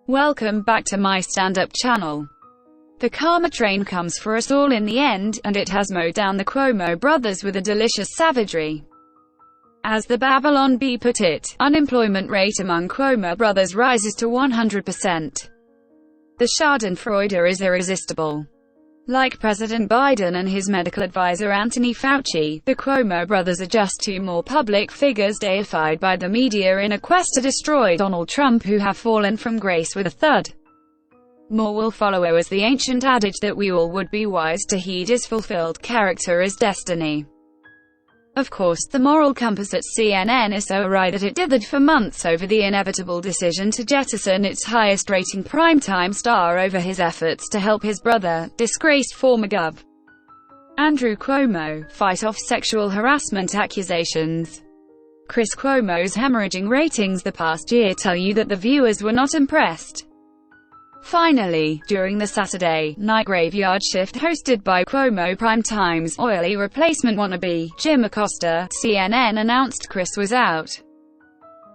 Welcome back to my stand-up channel. The karma train comes for us all in the end, and it has mowed down the Cuomo brothers with a delicious savagery. As the Babylon Bee put it, unemployment rate among Cuomo brothers rises to 100%. The schadenfreude is irresistible. Like President Biden and his medical advisor Anthony Fauci, the Cuomo brothers are just two more public figures deified by the media in a quest to destroy Donald Trump, who have fallen from grace with a thud. More will follow, as the ancient adage that we all would be wise to heed is fulfilled. Character is destiny. Of course, the moral compass at CNN is so awry that it dithered for months over the inevitable decision to jettison its highest-rating primetime star over his efforts to help his brother, disgraced former Gov. Andrew Cuomo, fight off sexual harassment accusations. Chris Cuomo's hemorrhaging ratings the past year tell you that the viewers were not impressed. Finally, during the Saturday night graveyard shift hosted by Cuomo Primetime's oily replacement wannabe, Jim Acosta, CNN announced Chris was out.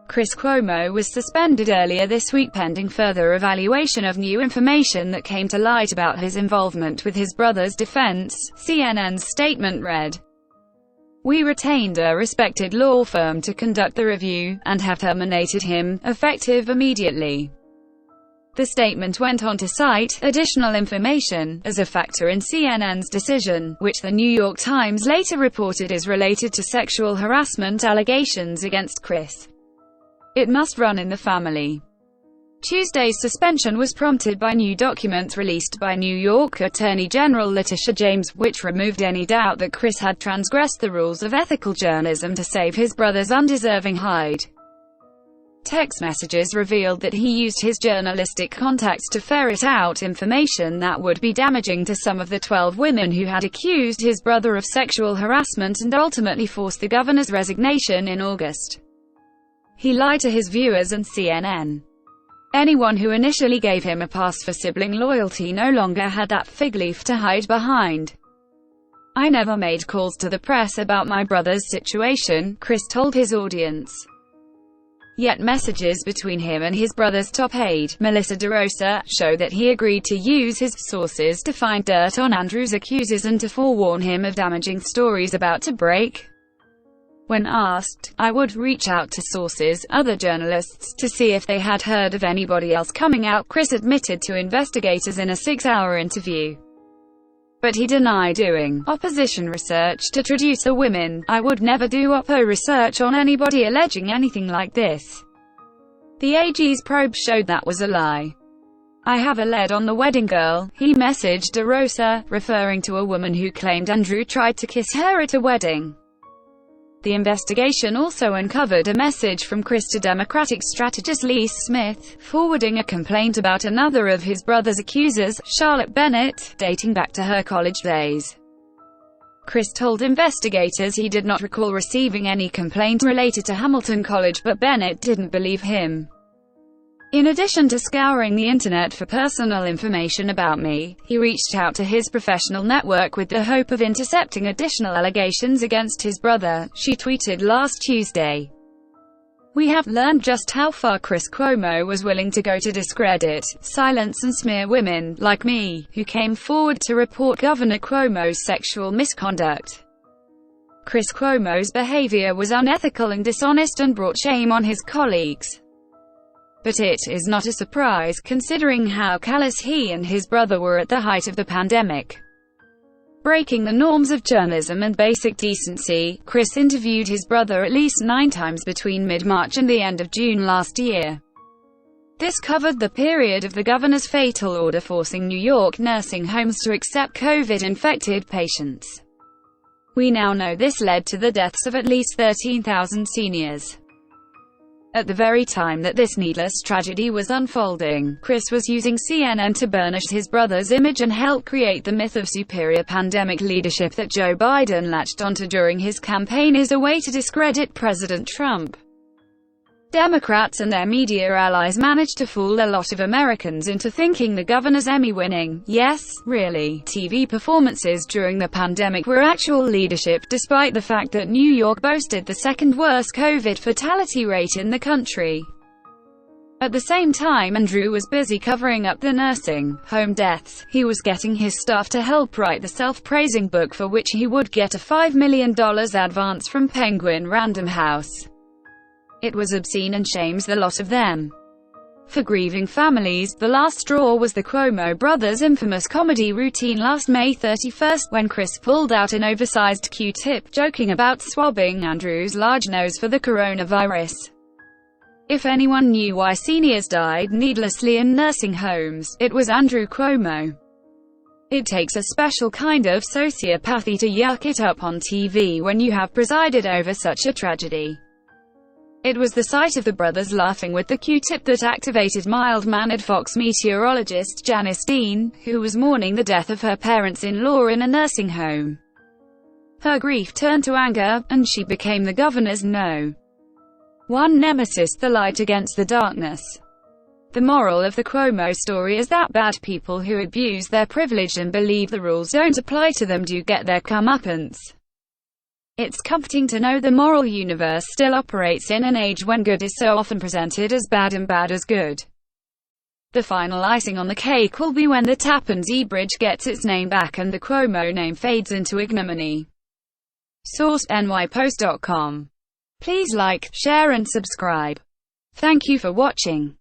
Chris Cuomo was suspended earlier this week pending further evaluation of new information that came to light about his involvement with his brother's defense, CNN's statement read. "We retained a respected law firm to conduct the review, and have terminated him, effective immediately." The statement went on to cite additional information as a factor in CNN's decision, which the New York Times later reported is related to sexual harassment allegations against Chris. It must run in the family. Tuesday's suspension was prompted by new documents released by New York Attorney General Letitia James, which removed any doubt that Chris had transgressed the rules of ethical journalism to save his brother's undeserving hide. Text messages revealed that he used his journalistic contacts to ferret out information that would be damaging to some of the 12 women who had accused his brother of sexual harassment and ultimately forced the governor's resignation in August. He lied to his viewers and CNN. Anyone who initially gave him a pass for sibling loyalty no longer had that fig leaf to hide behind. "I never made calls to the press about my brother's situation," Chris told his audience. Yet messages between him and his brother's top aide, Melissa DeRosa, show that he agreed to use his sources to find dirt on Andrew's accusers and to forewarn him of damaging stories about to break. When asked, "I would reach out to sources, other journalists, to see if they had heard of anybody else coming out," Chris admitted to investigators in a 6-hour interview. But he denied doing opposition research to traduce the women. "I would never do oppo research on anybody alleging anything like this." The AG's probe showed that was a lie. "I have a lead on the wedding girl," he messaged DeRosa, referring to a woman who claimed Andrew tried to kiss her at a wedding. The investigation also uncovered a message from Chris to Democratic strategist Lisa Smith, forwarding a complaint about another of his brother's accusers, Charlotte Bennett, dating back to her college days. Chris told investigators he did not recall receiving any complaint related to Hamilton College, but Bennett didn't believe him. "In addition to scouring the internet for personal information about me, he reached out to his professional network with the hope of intercepting additional allegations against his brother," she tweeted last Tuesday. "We have learned just how far Chris Cuomo was willing to go to discredit, silence and smear women, like me, who came forward to report Governor Cuomo's sexual misconduct. Chris Cuomo's behavior was unethical and dishonest and brought shame on his colleagues. But it is not a surprise, considering how callous he and his brother were at the height of the pandemic. Breaking the norms of journalism and basic decency, Chris interviewed his brother at least 9 times between mid-March and the end of June last year. This covered the period of the governor's fatal order forcing New York nursing homes to accept COVID-infected patients. We now know this led to the deaths of at least 13,000 seniors. At the very time that this needless tragedy was unfolding, Chris was using CNN to burnish his brother's image and help create the myth of superior pandemic leadership that Joe Biden latched onto during his campaign as a way to discredit President Trump. Democrats and their media allies managed to fool a lot of Americans into thinking the governor's Emmy-winning, yes, really, TV performances during the pandemic were actual leadership, despite the fact that New York boasted the second-worst COVID fatality rate in the country. At the same time Andrew was busy covering up the nursing home deaths, he was getting his staff to help write the self-praising book for which he would get a $5 million advance from Penguin Random House. It was obscene and shames the lot of them. For grieving families, the last straw was the Cuomo brothers' infamous comedy routine last May 31, when Chris pulled out an oversized Q-tip, joking about swabbing Andrew's large nose for the coronavirus. If anyone knew why seniors died needlessly in nursing homes, it was Andrew Cuomo. It takes a special kind of sociopathy to yuck it up on TV when you have presided over such a tragedy. It was the sight of the brothers laughing with the Q-tip that activated mild-mannered Fox meteorologist Janice Dean, who was mourning the death of her parents-in-law in a nursing home. Her grief turned to anger, and she became the governor's No. 1 nemesis, the light against the darkness. The moral of the Cuomo story is that bad people who abuse their privilege and believe the rules don't apply to them do get their comeuppance. It's comforting to know the moral universe still operates in an age when good is so often presented as bad and bad as good. The final icing on the cake will be when the Tappan Zee Bridge gets its name back and the Cuomo name fades into ignominy. Source: nypost.com. Please like, share and subscribe. Thank you for watching.